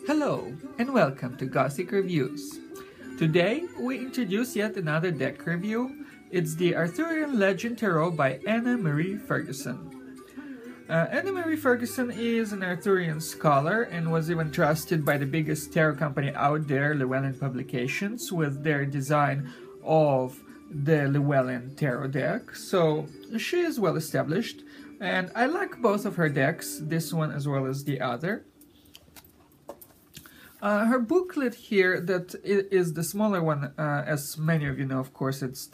Hello and welcome to Gothic Reviews. Today we introduce yet another deck review. It's the Arthurian Legend Tarot by Anna Marie Ferguson. Anna Marie Ferguson is an Arthurian scholar and was even trusted by the biggest tarot company out there, Livewell Publications, with their design of the Livewell Tarot deck. So she is well established, and I like both of her decks, this one as well as the other. Her booklet here, that is the smaller one, as many of you know, of course, it's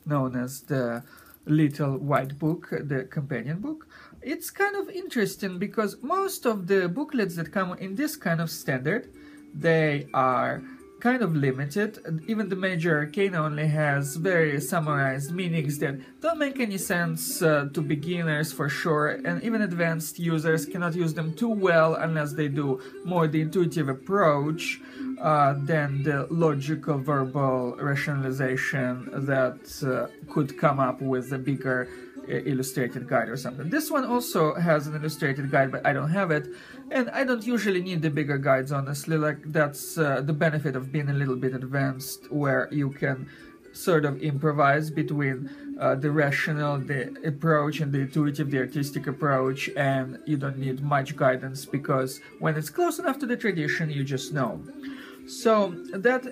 known as the Little White Book, the companion book. It's kind of interesting because most of the booklets that come in this kind of standard, they are kind of limited. Even the major arcana only has very summarized meanings that don't make any sense to beginners for sure, and even advanced users cannot use them too well unless they do more the intuitive approach than the logical verbal rationalization that could come up with a bigger illustrated guide or something. This one also has an illustrated guide, but I don't have it, and I don't usually need the bigger guides, honestly. Like, that's the benefit of being a little bit advanced, where you can sort of improvise between the rational, the approach, and the intuitive, the artistic approach, and you don't need much guidance because when it's close enough to the tradition, you just know. So that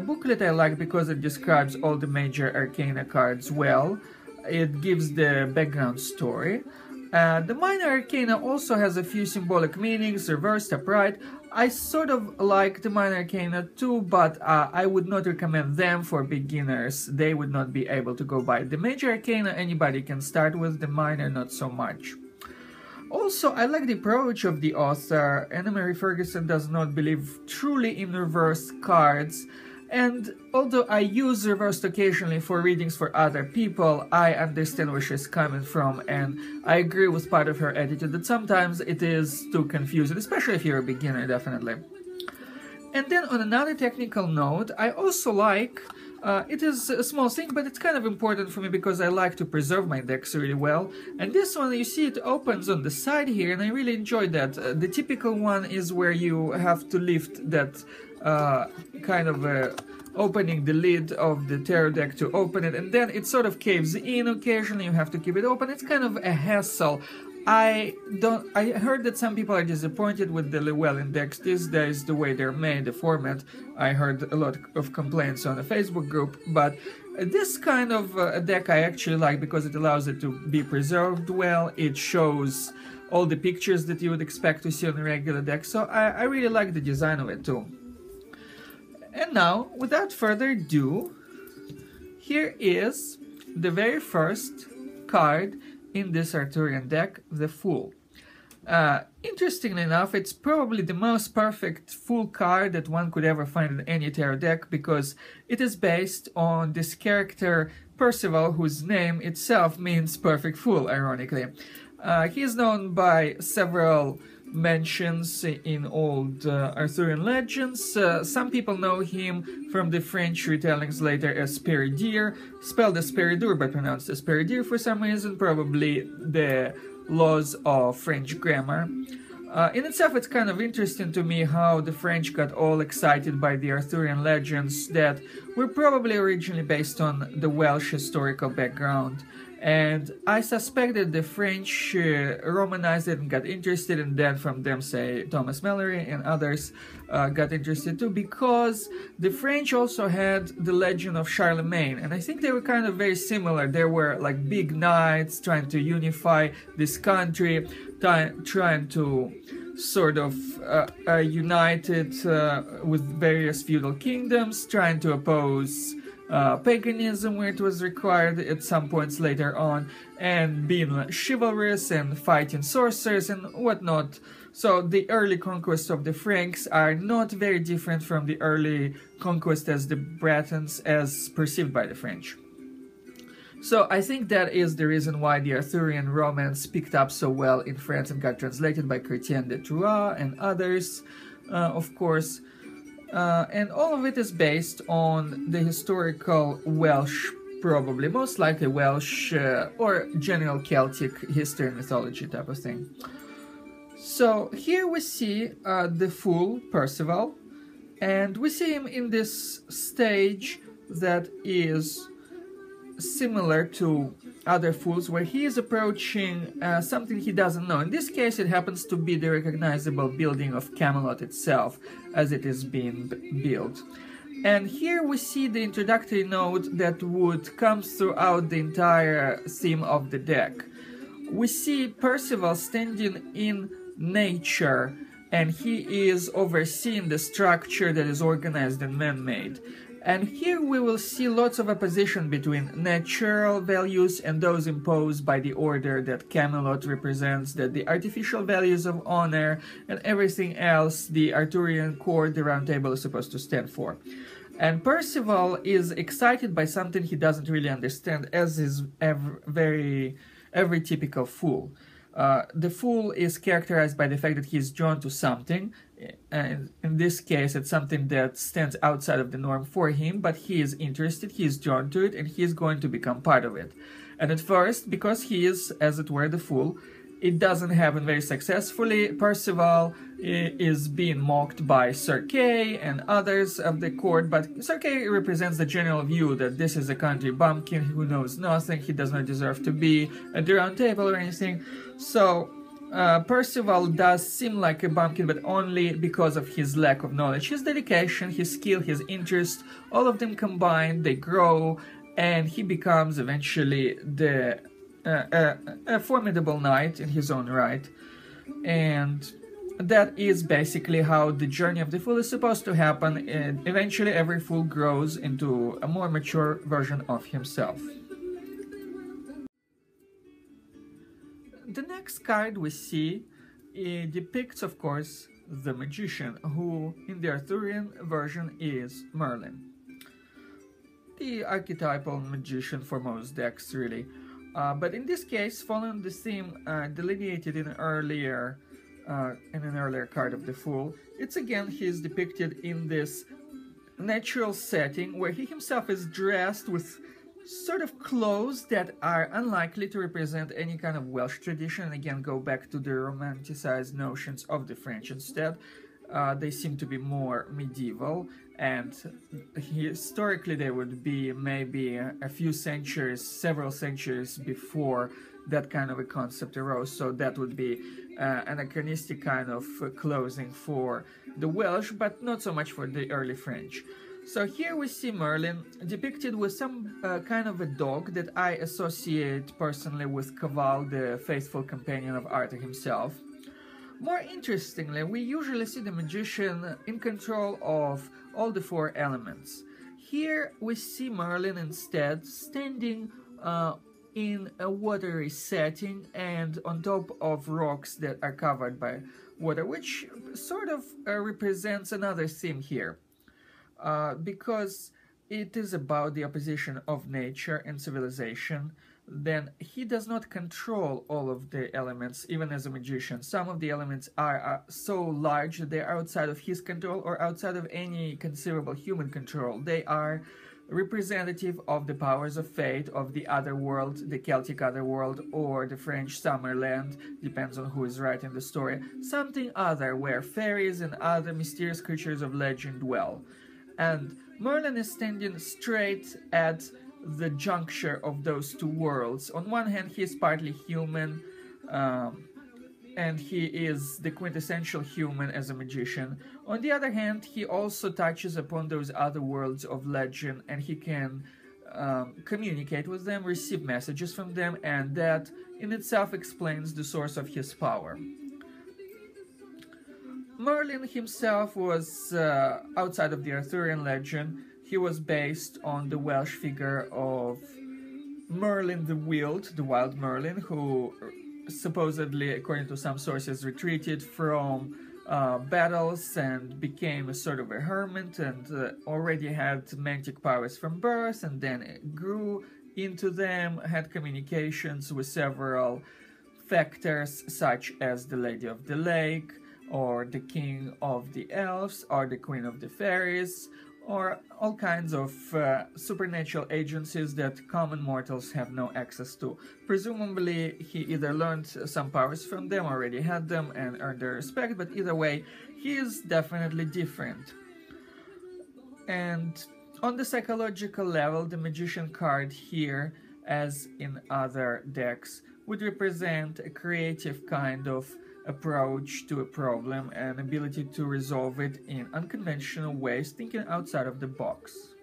booklet I like because it describes all the major arcana cards well. It gives the background story. The minor arcana also has a few symbolic meanings, reversed, upright. I sort of like the minor arcana too, but I would not recommend them for beginners. They would not be able to go by. The major arcana anybody can start with, the minor not so much. Also, I like the approach of the author. Anna Marie Ferguson does not believe truly in reversed cards. And although I use reversed occasionally for readings for other people, I understand where she's coming from, and I agree with part of her attitude that sometimes it is too confusing, especially if you're a beginner, definitely. And then on another technical note, I also like, it is a small thing, but it's kind of important for me because I like to preserve my decks really well. And this one, you see, it opens on the side here, and I really enjoyed that. The typical one is where you have to lift that kind of opening the lid of the tarot deck to open it, and then it sort of caves in occasionally. You have to keep it open. It's kind of a hassle. I heard that some people are disappointed with the Livewell Index these days, the way they're made, the format. I heard a lot of complaints on a Facebook group, but this kind of deck I actually like because it allows it to be preserved well. It shows all the pictures that you would expect to see on a regular deck, so I really like the design of it too. And now, without further ado, here is the very first card in this Arthurian deck, the Fool. Interestingly enough, it's probably the most perfect Fool card that one could ever find in any tarot deck because it is based on this character Percival, whose name itself means perfect fool, ironically. He is known by several mentions in old Arthurian legends. Some people know him from the French retellings later as Spiridier, spelled as Spiridur but pronounced as Spiridier for some reason, probably the laws of French grammar. In itself, it's kind of interesting to me how the French got all excited by the Arthurian legends that were probably originally based on the Welsh historical background. And I suspect that the French romanized it and got interested, and then from them, say, Thomas Malory and others got interested too, because the French also had the legend of Charlemagne, and I think they were kind of very similar. They were like big knights trying to unify this country, trying to sort of unite it with various feudal kingdoms, trying to oppose paganism where it was required at some points later on, and being chivalrous and fighting sorcerers and whatnot. So the early conquests of the Franks are not very different from the early conquest as the Bretons as perceived by the French. So I think that is the reason why the Arthurian romance picked up so well in France and got translated by Chrétien de Troyes and others, of course. And all of it is based on the historical Welsh, probably, most likely Welsh or general Celtic history and mythology type of thing. So here we see the fool, Percival, and we see him in this stage that is similar to other fools, where he is approaching something he doesn't know. In this case, it happens to be the recognizable building of Camelot itself as it is being built. And here we see the introductory note that would come throughout the entire theme of the deck. We see Percival standing in nature, and he is overseeing the structure that is organized and man-made. And here we will see lots of opposition between natural values and those imposed by the order that Camelot represents, that the artificial values of honor and everything else the Arthurian court, the Round Table, is supposed to stand for. And Percival is excited by something he doesn't really understand, as is every typical fool. The fool is characterized by the fact that he is drawn to something, and in this case it's something that stands outside of the norm for him, but he is interested, he is drawn to it, and he is going to become part of it. And at first, because he is, as it were, the fool, it doesn't happen very successfully. Percival is being mocked by Sir Kay and others of the court, but Sir Kay represents the general view that this is a country bumpkin who knows nothing, he does not deserve to be at the Round Table or anything. So Percival does seem like a bumpkin, but only because of his lack of knowledge. His dedication, his skill, his interest, all of them combined, they grow, and he becomes eventually a formidable knight in his own right. And that is basically how the journey of the fool is supposed to happen, and eventually every fool grows into a more mature version of himself. The next card we see depicts, of course, the magician, who in the Arthurian version is Merlin. The archetypal magician for most decks, really. But in this case, following the theme delineated in an earlier card of the Fool, it's again he's depicted in this natural setting where he himself is dressed with sort of clothes that are unlikely to represent any kind of Welsh tradition, and again go back to the romanticized notions of the French instead. They seem to be more medieval, and historically they would be maybe a few centuries, several centuries before that kind of a concept arose, so that would be anachronistic kind of clothing for the Welsh, but not so much for the early French. So here we see Merlin depicted with some kind of a dog that I associate personally with Cavall, the faithful companion of Arthur himself. More interestingly, we usually see the magician in control of all the four elements. Here we see Merlin instead standing in a watery setting and on top of rocks that are covered by water, which sort of represents another theme here. Because it is about the opposition of nature and civilization, then he does not control all of the elements, even as a magician. Some of the elements are so large that they are outside of his control or outside of any conceivable human control. They are representative of the powers of fate, of the other world, the Celtic other world, or the French Summerland, depends on who is writing the story. Something other, where fairies and other mysterious creatures of legend dwell. And Merlin is standing straight at the juncture of those two worlds. On one hand, he is partly human, and he is the quintessential human as a magician. On the other hand, he also touches upon those other worlds of legend, and he can communicate with them, receive messages from them, and that in itself explains the source of his power. Merlin himself was outside of the Arthurian legend. He was based on the Welsh figure of Merlin the Wild Merlin, who supposedly, according to some sources, retreated from battles and became a sort of a hermit, and already had magic powers from birth, and then grew into them, had communications with several factors such as the Lady of the Lake, or the King of the Elves, or the Queen of the Fairies, or all kinds of supernatural agencies that common mortals have no access to. Presumably, he either learned some powers from them, already had them, and earned their respect, but either way, he is definitely different. And on the psychological level, the Magician card here, as in other decks, would represent a creative kind of approach to a problem and ability to resolve it in unconventional ways, thinking outside of the box.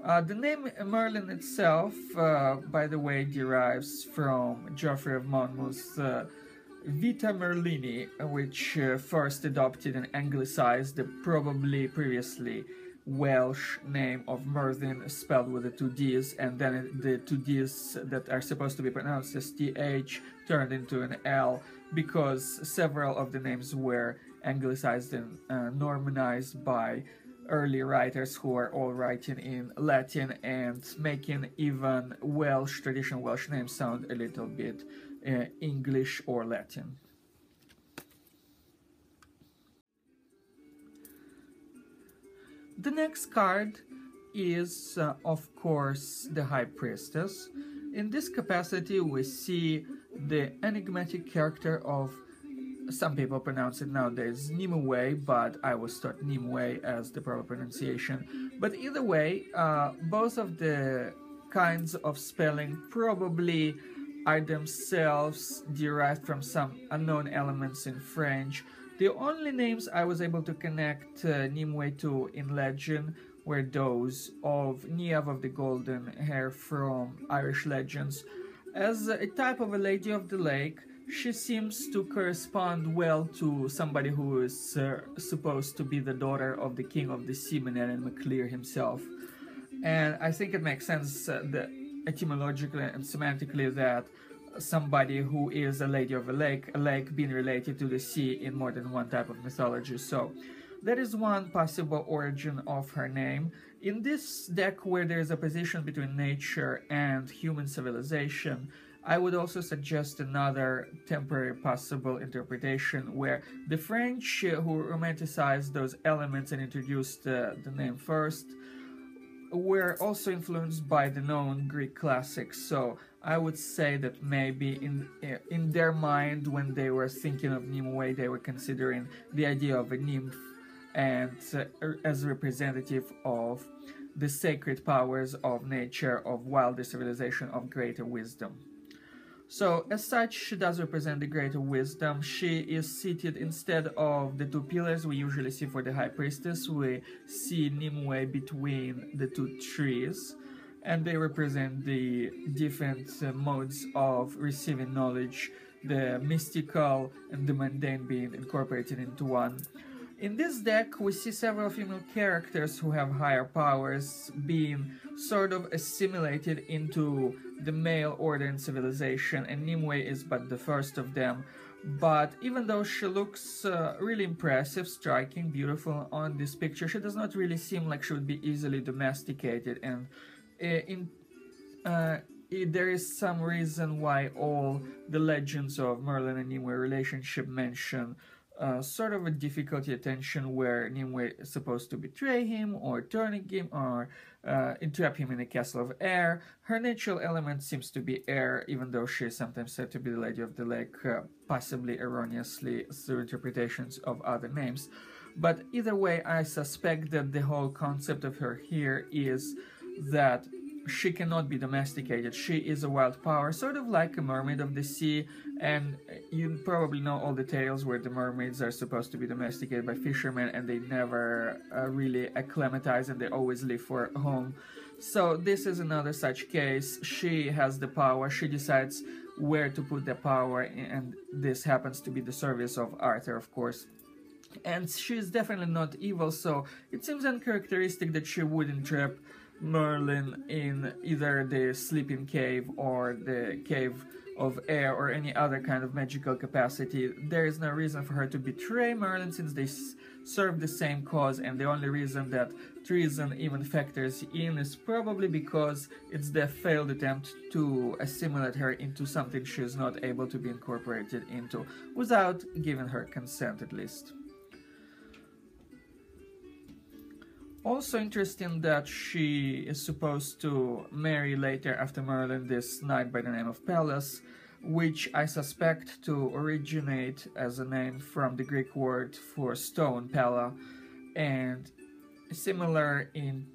The name Merlin itself, by the way, derives from Geoffrey of Monmouth's Vita Merlini, which first adopted and anglicized the probably previously Welsh name of Merlin, spelled with the two D's, and then the two D's that are supposed to be pronounced as TH turned into an L because several of the names were anglicized and Normanized by early writers who are all writing in Latin and making even Welsh, traditional Welsh names sound a little bit English or Latin. The next card is, of course, the High Priestess. In this capacity, we see the enigmatic character of, some people pronounce it nowadays Nimue, but I was taught Nimue as the proper pronunciation. But either way, both of the kinds of spelling probably are themselves derived from some unknown elements in French. The only names I was able to connect Nimue to in legend were those of Niamh of the Golden Hair from Irish legends. As a type of a Lady of the Lake, she seems to correspond well to somebody who is supposed to be the daughter of the King of the Sea, Menelem MacLear himself. And I think it makes sense etymologically and semantically that somebody who is a lady of a lake being related to the sea in more than one type of mythology. So that is one possible origin of her name. In this deck, where there is a position between nature and human civilization, I would also suggest another temporary possible interpretation where the French, who romanticized those elements and introduced the name first, were also influenced by the known Greek classics. So I would say that maybe in their mind, when they were thinking of Nimue, they were considering the idea of a nymph and as a representative of the sacred powers of nature, of wilder civilization, of greater wisdom. So, as such, she does represent the greater wisdom. She is seated instead of the two pillars we usually see for the High Priestess. We see Nimue between the two trees, and they represent the different modes of receiving knowledge, the mystical and the mundane being incorporated into one. In this deck, we see several female characters who have higher powers being sort of assimilated into the male order and civilization, and Nimue is but the first of them. But even though she looks really impressive, striking, beautiful on this picture, she does not really seem like she would be easily domesticated, and there is some reason why all the legends of Merlin and Nimue relationship mention sort of a difficulty attention where Nimue is supposed to betray him or turning him or entrap him in a castle of air. Her natural element seems to be air, even though she is sometimes said to be the Lady of the Lake, possibly erroneously through interpretations of other names. But either way, I suspect that the whole concept of her here is that she cannot be domesticated. She is a wild power, sort of like a mermaid of the sea, and you probably know all the tales where the mermaids are supposed to be domesticated by fishermen and they never really acclimatize and they always live for a home. So this is another such case. She has the power, she decides where to put the power, and this happens to be the service of Arthur, of course. And she is definitely not evil, so it seems uncharacteristic that she would entrap Merlin in either the sleeping cave or the cave of air or any other kind of magical capacity. There is no reason for her to betray Merlin since they serve the same cause, and the only reason that treason even factors in is probably because it's the failed attempt to assimilate her into something she is not able to be incorporated into without giving her consent, at least. Also interesting that she is supposed to marry later after Merlin this knight by the name of Pallas, which I suspect to originate as a name from the Greek word for stone, Pella, and similar in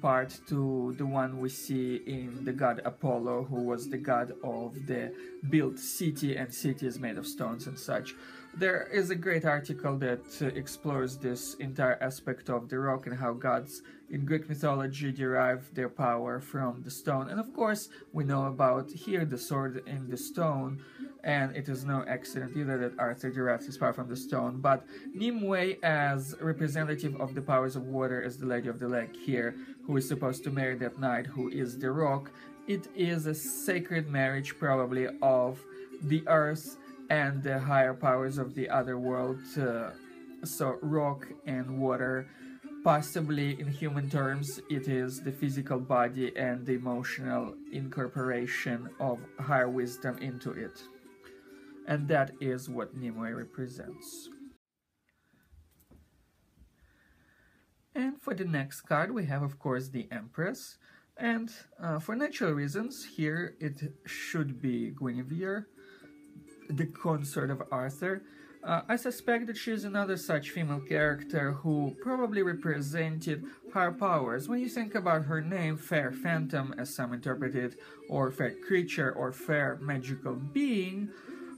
part to the one we see in the god Apollo, who was the god of the built city and cities made of stones and such. There is a great article that explores this entire aspect of the rock and how gods in Greek mythology derive their power from the stone. And of course, we know about here the sword in the stone, and it is no accident either that Arthur derives his power from the stone. But Nimue, as representative of the powers of water, is the Lady of the Lake here, who is supposed to marry that knight who is the rock. It is a sacred marriage, probably, of the earth and the higher powers of the other world, so rock and water. Possibly in human terms, it is the physical body and the emotional incorporation of higher wisdom into it. And that is what Nimue represents. And for the next card, we have, of course, the Empress. And for natural reasons, here it should be Guinevere, the consort of Arthur. I suspect that she is another such female character who probably represented higher powers. When you think about her name, Fair Phantom, as some interpret it, or Fair Creature, or Fair Magical Being,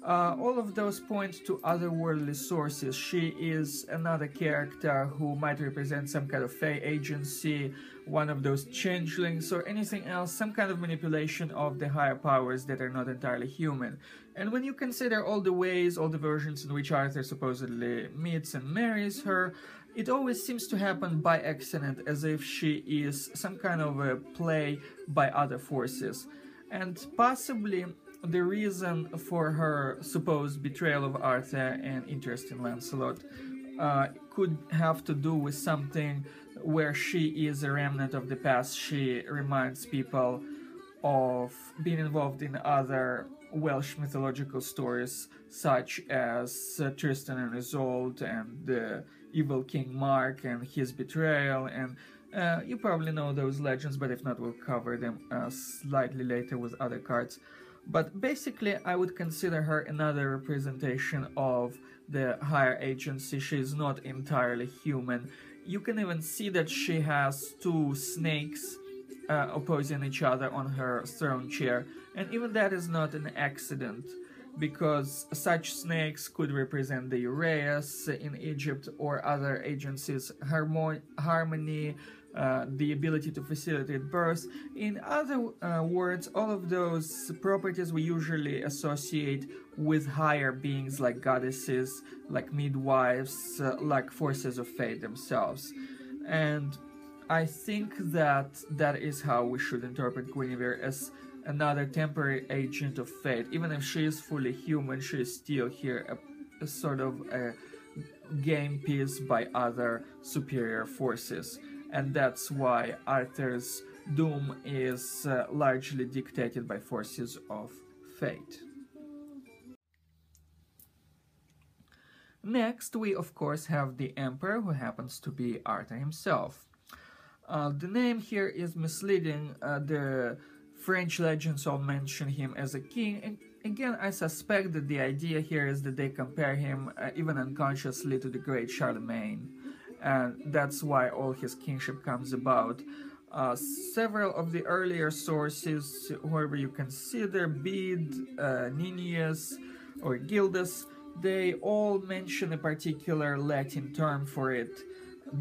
all of those point to otherworldly sources. She is another character who might represent some kind of fey agency, one of those changelings, or anything else, some kind of manipulation of the higher powers that are not entirely human. And when you consider all the ways, all the versions in which Arthur supposedly meets and marries her, it always seems to happen by accident, as if she is some kind of a play by other forces. And possibly the reason for her supposed betrayal of Arthur and interest in Lancelot could have to do with something where she is a remnant of the past. She reminds people of being involved in other Welsh mythological stories, such as Tristan and Isolde and the evil King Mark and his betrayal. And you probably know those legends, but if not, we'll cover them slightly later with other cards. But basically, I would consider her another representation of the higher agency. She is not entirely human. You can even see that she has two snakes opposing each other on her throne chair. And even that is not an accident, because such snakes could represent the Uraeus in Egypt or other agencies, harmony, the ability to facilitate birth. In other words, all of those properties we usually associate with higher beings like goddesses, like midwives, like forces of fate themselves. And I think that that is how we should interpret Guinevere, as another temporary agent of fate. Even if she is fully human, she is still here a sort of a game piece by other superior forces. And that's why Arthur's doom is largely dictated by forces of fate. Next, we of course have the Emperor, who happens to be Arthur himself. The name here is misleading. The French legends all mention him as a king, and again, I suspect that the idea here is that they compare him, even unconsciously, to the great Charlemagne. And that's why all his kingship comes about. Several of the earlier sources, whoever you consider, Bede, Ninnius, or Gildas, they all mention a particular Latin term for it,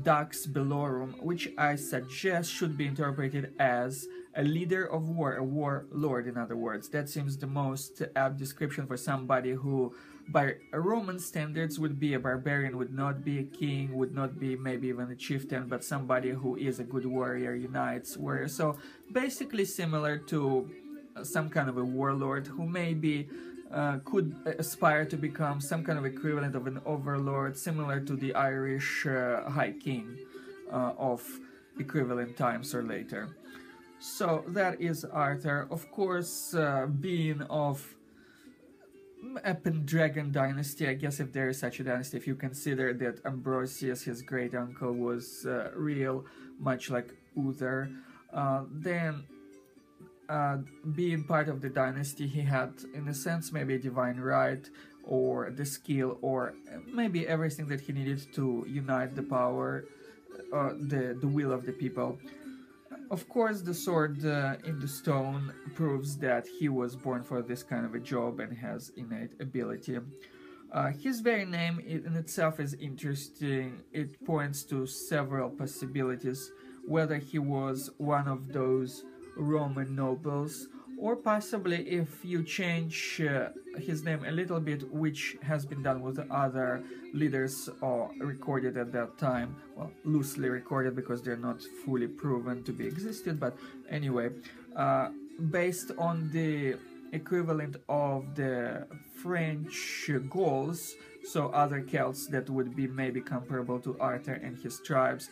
Dux Bellorum, which I suggest should be interpreted as a leader of war, a warlord, in other words. That seems the most apt description for somebody who, by Roman standards, would be a barbarian, would not be a king, would not be maybe even a chieftain, but somebody who is a good warrior, unites warrior. So basically similar to some kind of a warlord who maybe could aspire to become some kind of equivalent of an overlord, similar to the Irish High King of equivalent times or later. So that is Arthur. Of course, being of a Pendragon dynasty, I guess, if there is such a dynasty, if you consider that Ambrosius, his great uncle, was real, much like Uther, then being part of the dynasty, he had, in a sense, maybe a divine right, or the skill, or maybe everything that he needed to unite the power, the will of the people. Of course, the sword in the stone proves that he was born for this kind of a job and has innate ability. His very name in itself is interesting. It points to several possibilities, whether he was one of those Roman nobles, or possibly if you change his name a little bit, which has been done with other leaders or recorded at that time, well, loosely recorded because they're not fully proven to be existed, but anyway, based on the equivalent of the French Gauls, so other Celts that would be maybe comparable to Arthur and his tribes.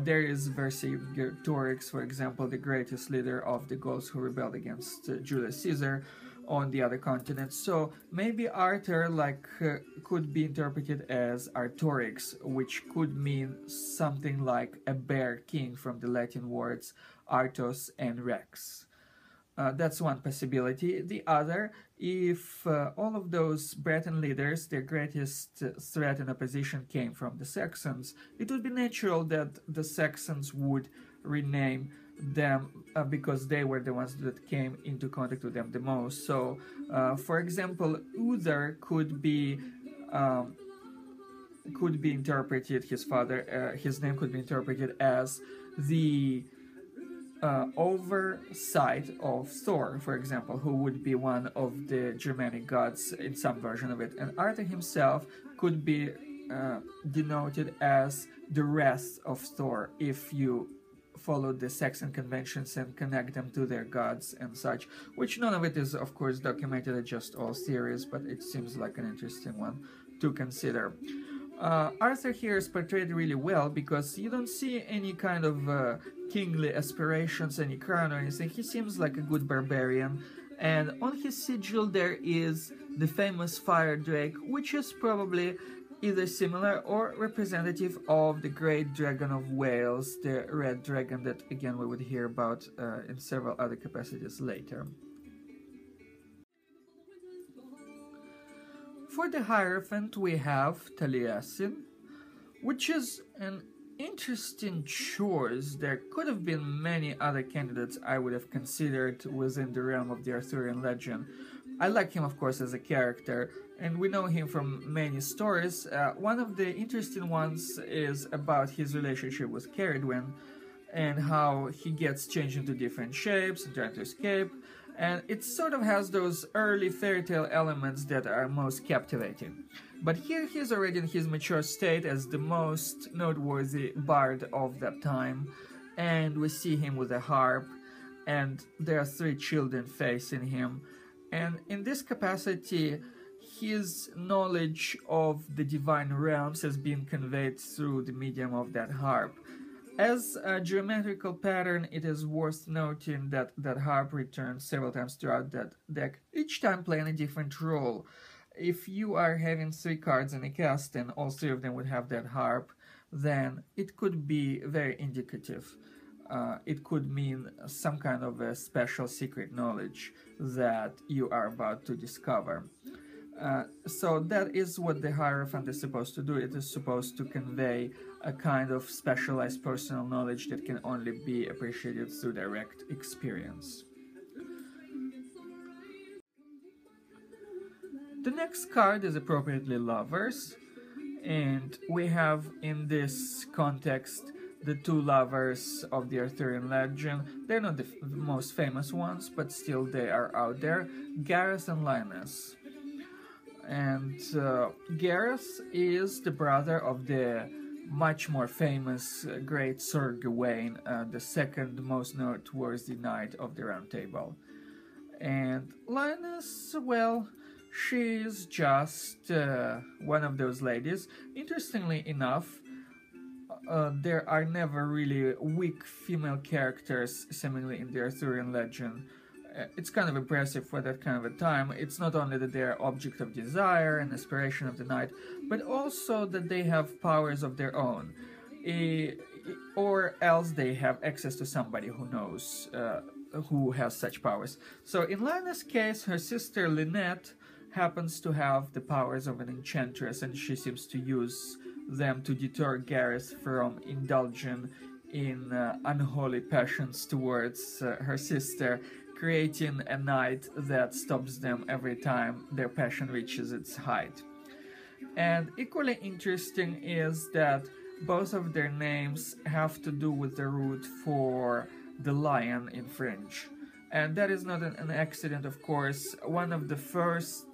There is Vercingetorix, for example, the greatest leader of the Gauls who rebelled against Julius Caesar on the other continent. So maybe Arthur could be interpreted as Artorix, which could mean something like a bear king from the Latin words Artos and Rex. That's one possibility. The other, if all of those Breton leaders, their greatest threat and opposition came from the Saxons, it would be natural that the Saxons would rename them because they were the ones that came into contact with them the most. So, for example, Uther could be interpreted, his father, his name could be interpreted as the oversight of Thor, for example, who would be one of the Germanic gods in some version of it. And Arthur himself could be denoted as the wrath of Thor, if you follow the Saxon conventions and connect them to their gods and such, which none of it is, of course, documented, it's just all theories, but it seems like an interesting one to consider. Arthur here is portrayed really well because you don't see any kind of kingly aspirations, any crown or anything. He seems like a good barbarian, and on his sigil there is the famous fire drake, which is probably either similar or representative of the great dragon of Wales, the red dragon that again we would hear about in several other capacities later. For the Hierophant we have Taliesin, which is an interesting choice. There could have been many other candidates I would have considered within the realm of the Arthurian legend. I like him, of course, as a character, and we know him from many stories. One of the interesting ones is about his relationship with Chariot and how he gets changed into different shapes and trying to escape. And it sort of has those early fairy tale elements that are most captivating. But here he's already in his mature state as the most noteworthy bard of that time, and we see him with a harp, and there are 3 children facing him. And in this capacity, his knowledge of the divine realms has been conveyed through the medium of that harp. As a geometrical pattern, it is worth noting that that harp returns several times throughout that deck, each time playing a different role. If you are having 3 cards in a cast and all 3 of them would have that harp, then it could be very indicative. It could mean some kind of a special secret knowledge that you are about to discover. So that is what the Hierophant is supposed to do. It is supposed to convey a kind of specialized personal knowledge that can only be appreciated through direct experience. The next card is appropriately Lovers, and we have in this context the 2 lovers of the Arthurian legend. They're not the most famous ones, but still they are out there, Gareth and Linus. And Gareth is the brother of the much more famous great Sir Gawain, the second most noteworthy knight of the Round Table. And Linus, well, she's just one of those ladies. Interestingly enough, there are never really weak female characters seemingly in the Arthurian legend. it's kind of impressive for that kind of a time. It's not only that they are object of desire and aspiration of the night, but also that they have powers of their own. Or else they have access to somebody who knows, who has such powers. So in Lana's case, her sister Lynette happens to have the powers of an enchantress, and she seems to use them to deter Gareth from indulging in unholy passions towards her sister, creating a night that stops them every time their passion reaches its height. And equally interesting is that both of their names have to do with the root for the lion in French. And that is not an accident, of course. One of the first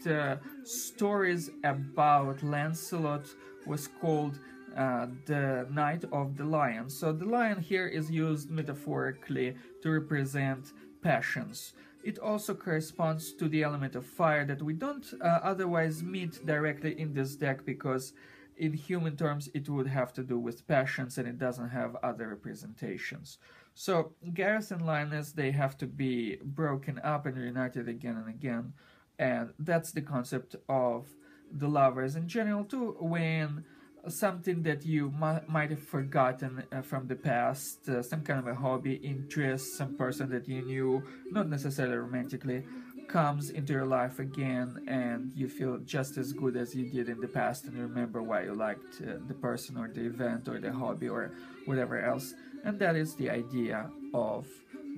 stories about Lancelot was called The Night of the Lion. So the lion here is used metaphorically to represent passions. It also corresponds to the element of fire that we don't otherwise meet directly in this deck, because in human terms it would have to do with passions and it doesn't have other representations. So Gareth and Linus, they have to be broken up and reunited again and again, and that's the concept of the lovers in general too, when something that you might have forgotten from the past, some kind of a hobby, interest, some person that you knew, not necessarily romantically, comes into your life again, and you feel just as good as you did in the past, and remember why you liked the person or the event or the hobby or whatever else. And that is the idea of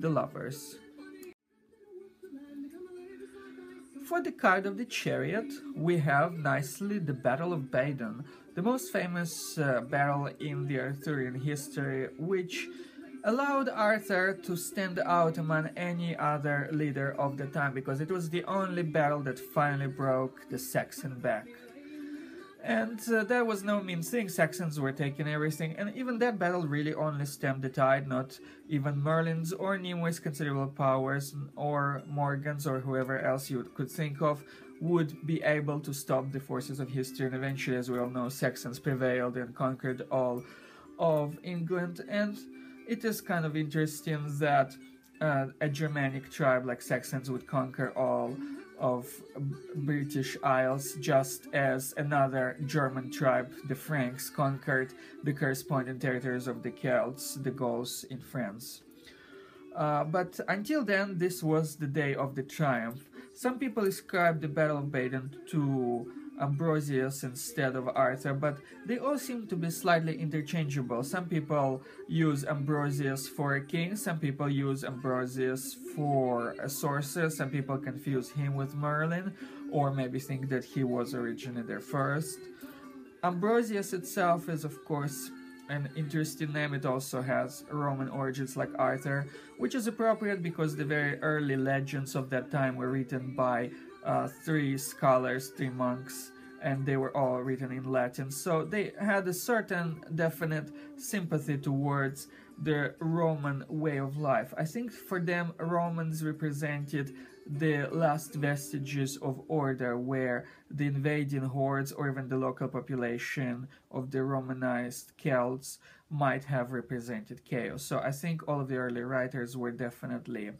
the lovers. For the card of the Chariot, we have nicely the Battle of Badon, the most famous battle in the Arthurian history, which allowed Arthur to stand out among any other leader of the time, because it was the only battle that finally broke the Saxon back. And that was no mean thing. Saxons were taking everything, and even that battle really only stemmed the tide. Not even Merlin's or Nimue considerable powers, or Morgan's, or whoever else you could think of, would be able to stop the forces of history. And eventually, as we all know, Saxons prevailed and conquered all of England. And it is kind of interesting that a Germanic tribe like Saxons would conquer all of British Isles, just as another German tribe, the Franks, conquered the corresponding territories of the Celts, the Gauls in France. But until then, this was the day of the triumph. Some people ascribe the Battle of Badon to Ambrosius instead of Arthur, but they all seem to be slightly interchangeable. Some people use Ambrosius for a king, some people use Ambrosius for a sorcerer, some people confuse him with Merlin, or maybe think that he was originally there first. Ambrosius itself is, of course, an interesting name. It also has Roman origins like Arthur, which is appropriate because the very early legends of that time were written by three scholars, three monks, and they were all written in Latin. So they had a certain definite sympathy towards the Roman way of life. I think for them, Romans represented the last vestiges of order, where the invading hordes or even the local population of the Romanized Celts might have represented chaos. So I think all of the early writers were definitely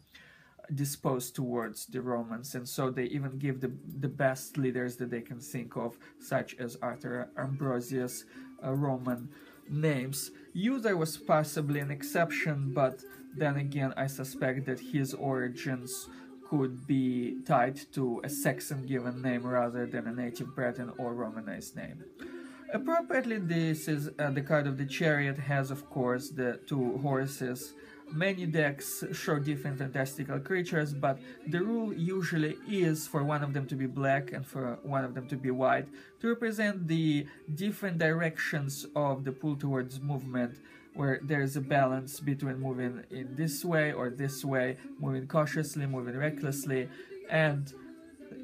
disposed towards the Romans, and so they even give the best leaders that they can think of, such as Arthur, Ambrosius, Roman names. Uther was possibly an exception, but then again I suspect that his origins could be tied to a Saxon given name rather than a native Breton or Romanized name. Appropriately, this is the card of the Chariot has, of course, the two horses. Many decks show different fantastical creatures, but the rule usually is for one of them to be black and for one of them to be white, to represent the different directions of the pull towards movement, where there is a balance between moving in this way or this way, moving cautiously, moving recklessly. And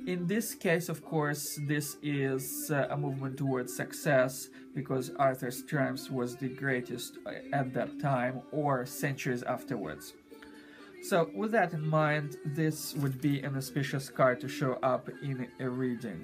in this case, of course, this is a movement towards success, because Arthur's triumph was the greatest at that time or centuries afterwards. So with that in mind, this would be an auspicious card to show up in a reading.